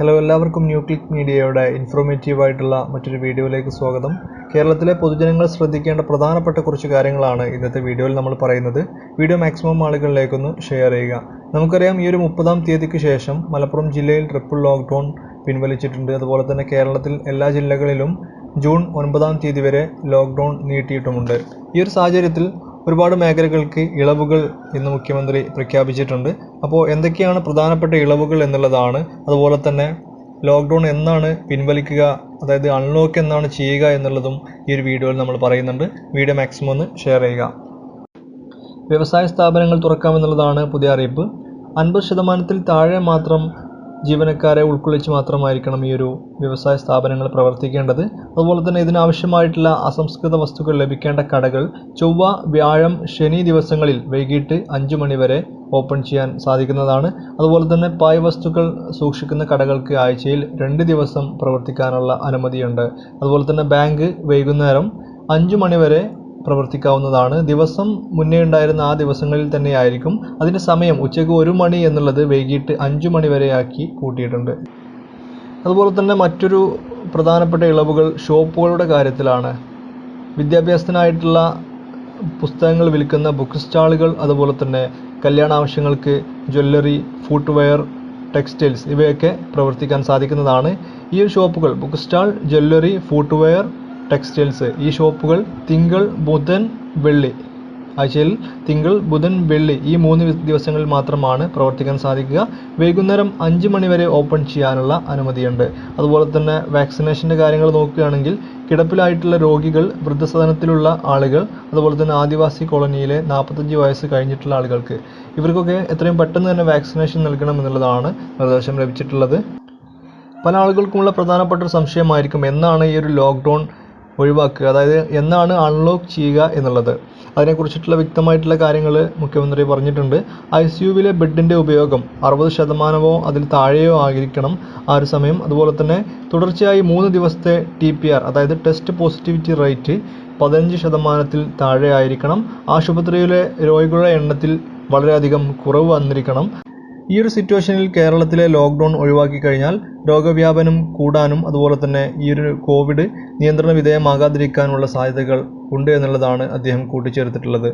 Hello എല്ലാവർക്കും new click മീഡിയയുടെ informative ആയിട്ടുള്ള മറ്റൊരു വീഡിയോയിലേക്ക് സ്വാഗതം. കേരളത്തിലെ പൊതുജനങ്ങൾ ശ്രദ്ധിക്കേണ്ട പ്രധാനപ്പെട്ട കുറച്ച് കാര്യങ്ങളാണ് ഇന്നത്തെ വീഡിയോയിൽ നമ്മൾ പറയുന്നത്. വീഡിയോ മാക്സിമം ആളുകളിലേക്കൊന്ന് ഷെയർ ചെയ്യുക. നമുക്കറിയാം, ഈ ഒരു 30-ാം തീയതിക്ക് ശേഷം മലപ്പുറം ജില്ലയിൽ ട്രിപ്പിൾ ലോക്ക്ഡൗൺ പിൻവലിച്ചിട്ടുണ്ട്. അതുപോലെ തന്നെ കേരളത്തിൽ എല്ലാ ജില്ലകളിലും ജൂൺ 9-ാം തീയതി വരെ ലോക്ക്ഡൗൺ നീട്ടിയിട്ടുമുണ്ട്. ഈ ഒരു സാഹചര്യത്തിൽ ഒരുപാട് മേഖലകൾക്ക് ഇളവുകൾ ഇന്ന് മുഖ്യമന്ത്രി പ്രഖ്യാപിച്ചിട്ടുണ്ട്. അപ്പോൾ എന്തൊക്കെയാണ് പ്രധാനപ്പെട്ട ഇളവുകൾ എന്നുള്ളതാണ്, അതുപോലെ തന്നെ ലോക്ക്ഡൗൺ എന്നാണ് പിൻവലിക്കുക, അതായത് അൺലോക്ക് എന്നാണ് ചെയ്യുക എന്നുള്ളതും ഈ ഒരു വീഡിയോയിൽ നമ്മൾ പറയുന്നുണ്ട്. വീഡിയോ മാക്സിമം ഒന്ന് ഷെയർ ചെയ്യുക. വ്യവസായ സ്ഥാപനങ്ങൾ തുറക്കാമെന്നുള്ളതാണ് പുതിയ അറിയിപ്പ്. 50% താഴെ മാത്രം ജീവനക്കാരെ ഉൾക്കൊള്ളിച്ച് മാത്രമായിരിക്കണം ഈ ഒരു വ്യവസായ സ്ഥാപനങ്ങൾ പ്രവർത്തിക്കേണ്ടത്. അതുപോലെ തന്നെ ഇതിനാവശ്യമായിട്ടുള്ള അസംസ്കൃത വസ്തുക്കൾ ലഭിക്കേണ്ട കടകൾ ചൊവ്വ, വ്യാഴം, ശനി ദിവസങ്ങളിൽ വൈകിട്ട് 5 മണി വരെ ഓപ്പൺ ചെയ്യാൻ സാധിക്കുന്നതാണ്. അതുപോലെ തന്നെ പായ് വസ്തുക്കൾ സൂക്ഷിക്കുന്ന കടകൾക്ക് ആഴ്ചയിൽ 2 ദിവസം പ്രവർത്തിക്കാനുള്ള അനുമതിയുണ്ട്. അതുപോലെ തന്നെ ബാങ്ക് വൈകുന്നേരം 5 മണി വരെ പ്രവർത്തിക്കാവുന്നതാണ്. ദിവസം മുന്നേ ഉണ്ടായിരുന്ന ആ ദിവസങ്ങളിൽ തന്നെയായിരിക്കും. അതിൻ്റെ സമയം ഉച്ചയ്ക്ക് 1 മണി എന്നുള്ളത് വൈകിട്ട് 5 മണി വരെയാക്കി കൂട്ടിയിട്ടുണ്ട്. അതുപോലെ തന്നെ മറ്റൊരു പ്രധാനപ്പെട്ട ഇളവുകൾ ഷോപ്പുകളുടെ കാര്യത്തിലാണ്. വിദ്യാഭ്യാസത്തിനായിട്ടുള്ള പുസ്തകങ്ങൾ വിൽക്കുന്ന ബുക്ക് സ്റ്റാളുകൾ, അതുപോലെ തന്നെ കല്യാണ ആവശ്യങ്ങൾക്ക് ജ്വല്ലറി, ഫുട്വെയർ, ടെക്സ്റ്റൈൽസ് ഇവയൊക്കെ പ്രവർത്തിക്കാൻ സാധിക്കുന്നതാണ്. ഈ ഒരു ഷോപ്പുകൾ book stall, jewellery, footwear, textiles ഈ ഷോപ്പുകൾ തിങ്കൾ, ബുധൻ, വെള്ളി, ആഴ്ചയിൽ തിങ്കൾ, ബുധൻ, വെള്ളി ഈ 3 ദിവസങ്ങളിൽ മാത്രമാണ് പ്രവർത്തിക്കാൻ സാധിക്കുക. വൈകുന്നേരം 5 മണി വരെ ഓപ്പൺ ചെയ്യാനുള്ള അനുമതിയുണ്ട്. അതുപോലെ തന്നെ വാക്സിനേഷൻ്റെ കാര്യങ്ങൾ നോക്കുകയാണെങ്കിൽ കിടപ്പിലായിട്ടുള്ള രോഗികൾ, വൃദ്ധസദനത്തിലുള്ള ആളുകൾ, അതുപോലെ തന്നെ ആദിവാസി കോളനിയിലെ 45 വയസ്സ് കഴിഞ്ഞിട്ടുള്ള ആളുകൾക്ക് ഇവർക്കൊക്കെ എത്രയും പെട്ടെന്ന് തന്നെ വാക്സിനേഷൻ നൽകണം എന്നുള്ളതാണ് നിർദ്ദേശം ലഭിച്ചിട്ടുള്ളത്. പല ആളുകൾക്കുമുള്ള പ്രധാനപ്പെട്ട ഒരു സംശയമായിരിക്കും എന്നാണ് ഈ ഒരു ലോക്ക്ഡൗൺ ഒഴിവാക്കുക, അതായത് എന്നാണ് അൺലോക്ക് ചെയ്യുക എന്നുള്ളത്. അതിനെക്കുറിച്ചിട്ടുള്ള വ്യക്തമായിട്ടുള്ള കാര്യങ്ങൾ മുഖ്യമന്ത്രി പറഞ്ഞിട്ടുണ്ട്. ICUവിലെ ബെഡിൻ്റെ ഉപയോഗം 60% അതിൽ താഴെയോ ആയിരിക്കണം ആ ഒരു സമയം. അതുപോലെ തന്നെ തുടർച്ചയായി 3 ദിവസത്തെ TPR, അതായത് ടെസ്റ്റ് പോസിറ്റിവിറ്റി റേറ്റ് 15% താഴെ ആയിരിക്കണം. ആശുപത്രിയിലെ രോഗികളുടെ എണ്ണത്തിൽ വളരെയധികം കുറവ് വന്നിരിക്കണം. ഈ ഒരു സിറ്റുവേഷനിൽ കേരളത്തിലെ ലോക്ക്ഡൗൺ ഒഴിവാക്കി കഴിഞ്ഞാൽ രോഗവ്യാപനം കൂടാനും അതുപോലെ തന്നെ ഈ ഒരു കോവിഡ് നിയന്ത്രണ വിധേയമാകാതിരിക്കാനുള്ള സാധ്യതകൾ ഉണ്ട് എന്നുള്ളതാണ് അദ്ദേഹം കൂട്ടിച്ചേർത്തിട്ടുള്ളത്.